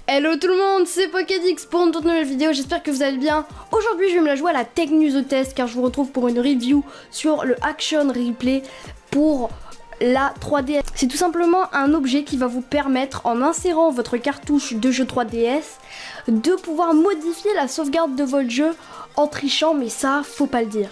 Hello tout le monde, c'est Pokédix pour une toute nouvelle vidéo, j'espère que vous allez bien. Aujourd'hui je vais me la jouer à la Tech News Test car je vous retrouve pour une review sur le Action Replay pour la 3DS. C'est tout simplement un objet qui va vous permettre, en insérant votre cartouche de jeu 3DS, de pouvoir modifier la sauvegarde de votre jeu en trichant, mais ça faut pas le dire.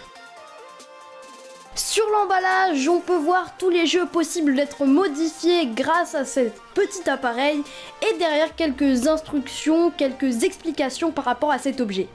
Sur l'emballage, on peut voir tous les jeux possibles d'être modifiés grâce à ce petit appareil et derrière quelques instructions, quelques explications par rapport à cet objet.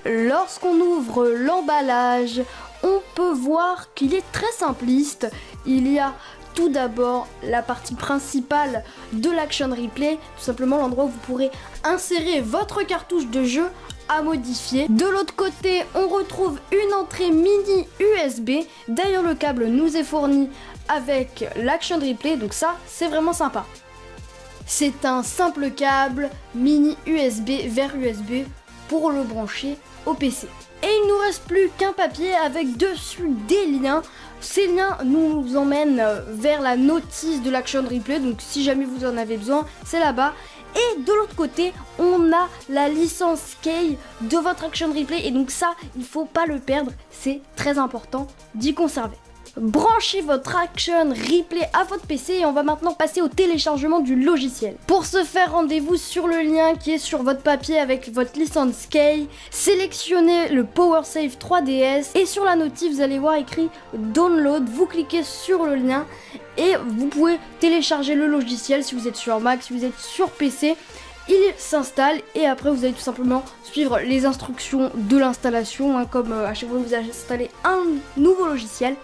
Lorsqu'on ouvre l'emballage, on peut voir qu'il est très simpliste. Il y a tout d'abord la partie principale de l'Action Replay, tout simplement l'endroit où vous pourrez insérer votre cartouche de jeu à modifier. De l'autre côté, on retrouve une entrée mini USB. D'ailleurs, le câble nous est fourni avec l'Action Replay, donc ça, c'est vraiment sympa. C'est un simple câble mini USB vers USB pour le brancher au PC. Et il nous reste plus qu'un papier avec dessus des liens. Ces liens nous emmènent vers la notice de l'Action Replay, donc si jamais vous en avez besoin, c'est là-bas. Et de l'autre côté, on a la licence key de votre Action Replay, et donc ça, il faut pas le perdre, c'est très important d'y conserver. Branchez votre Action Replay à votre PC et on va maintenant passer au téléchargement du logiciel. Pour ce faire, rendez-vous sur le lien qui est sur votre papier avec votre licence key. Sélectionnez le PowerSave 3DS et sur la notice, vous allez voir écrit Download. Vous cliquez sur le lien et vous pouvez télécharger le logiciel si vous êtes sur Mac, si vous êtes sur PC. Il s'installe et après vous allez tout simplement suivre les instructions de l'installation, comme à chaque fois que vous installez un nouveau logiciel.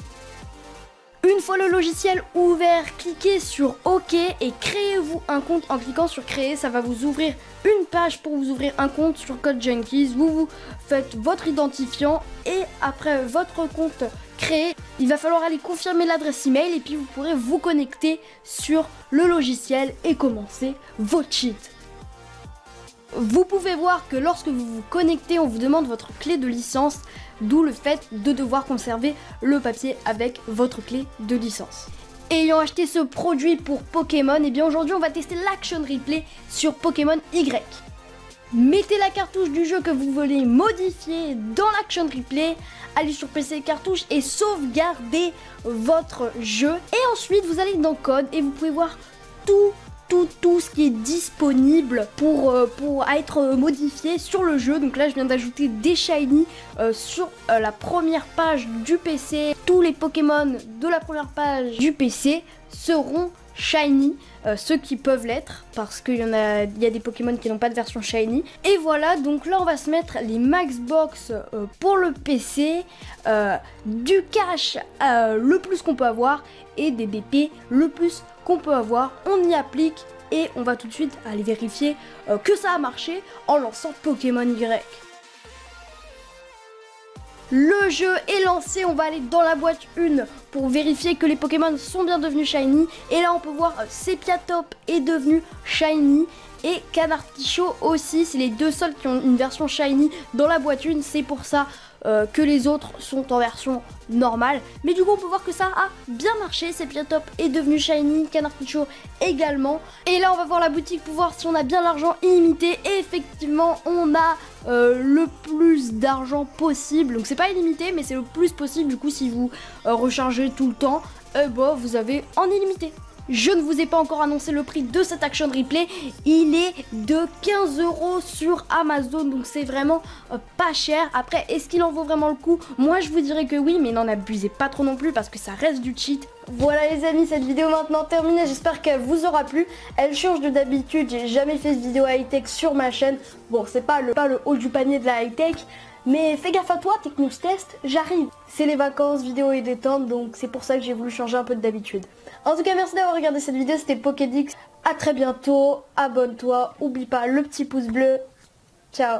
Une fois le logiciel ouvert, cliquez sur OK et créez-vous un compte en cliquant sur créer. Ça va vous ouvrir une page pour vous ouvrir un compte sur CodeJunkies. Vous faites votre identifiant et après votre compte créé, il va falloir aller confirmer l'adresse email et puis vous pourrez vous connecter sur le logiciel et commencer vos cheats. Vous pouvez voir que lorsque vous vous connectez, on vous demande votre clé de licence, d'où le fait de devoir conserver le papier avec votre clé de licence. Ayant acheté ce produit pour Pokémon, et bien aujourd'hui on va tester l'Action Replay sur Pokémon Y. Mettez la cartouche du jeu que vous voulez modifier dans l'Action Replay, allez sur PC cartouche et sauvegardez votre jeu. Et ensuite vous allez dans Code et vous pouvez voir tout ce qui est disponible pour être modifié sur le jeu. Donc là je viens d'ajouter des shiny sur la première page du PC. Tous les Pokémon de la première page du PC seront shiny, ceux qui peuvent l'être parce qu'il y a des Pokémon qui n'ont pas de version shiny. Et voilà, donc là on va se mettre les max box pour le PC, du cash le plus qu'on peut avoir et des BP le plus qu'on peut avoir. On y applique et on va tout de suite aller vérifier que ça a marché en lançant Pokémon Y. Le jeu est lancé, on va aller dans la boîte 1 pour vérifier que les Pokémon sont bien devenus shiny. Et là on peut voir Sepiatop est devenu shiny et Canartichaud aussi. C'est les deux seuls qui ont une version shiny dans la boîte 1, c'est pour ça que les autres sont en version normale. Mais du coup on peut voir que ça a bien marché. Sepiatop est devenu shiny, Canartichaud également. Et là on va voir la boutique pour voir si on a bien l'argent illimité. Et effectivement on a le plus d'argent possible. Donc c'est pas illimité mais c'est le plus possible. Du coup si vous rechargez tout le temps, vous avez en illimité. Je ne vous ai pas encore annoncé le prix de cette Action Replay. Il est de 15 € sur Amazon, donc c'est vraiment pas cher. Après, est-ce qu'il en vaut vraiment le coup? Moi, je vous dirais que oui, mais n'en abusez pas trop non plus parce que ça reste du cheat. Voilà les amis, cette vidéo maintenant terminée. J'espère qu'elle vous aura plu. Elle change de d'habitude. J'ai jamais fait de vidéo high-tech sur ma chaîne. Bon, c'est pas le haut du panier de la high-tech. Mais fais gaffe à toi, Tech News Test, j'arrive. C'est les vacances, vidéo et détente, donc c'est pour ça que j'ai voulu changer un peu de d'habitude. En tout cas, merci d'avoir regardé cette vidéo, c'était Pokédix. À très bientôt, abonne-toi, oublie pas le petit pouce bleu. Ciao.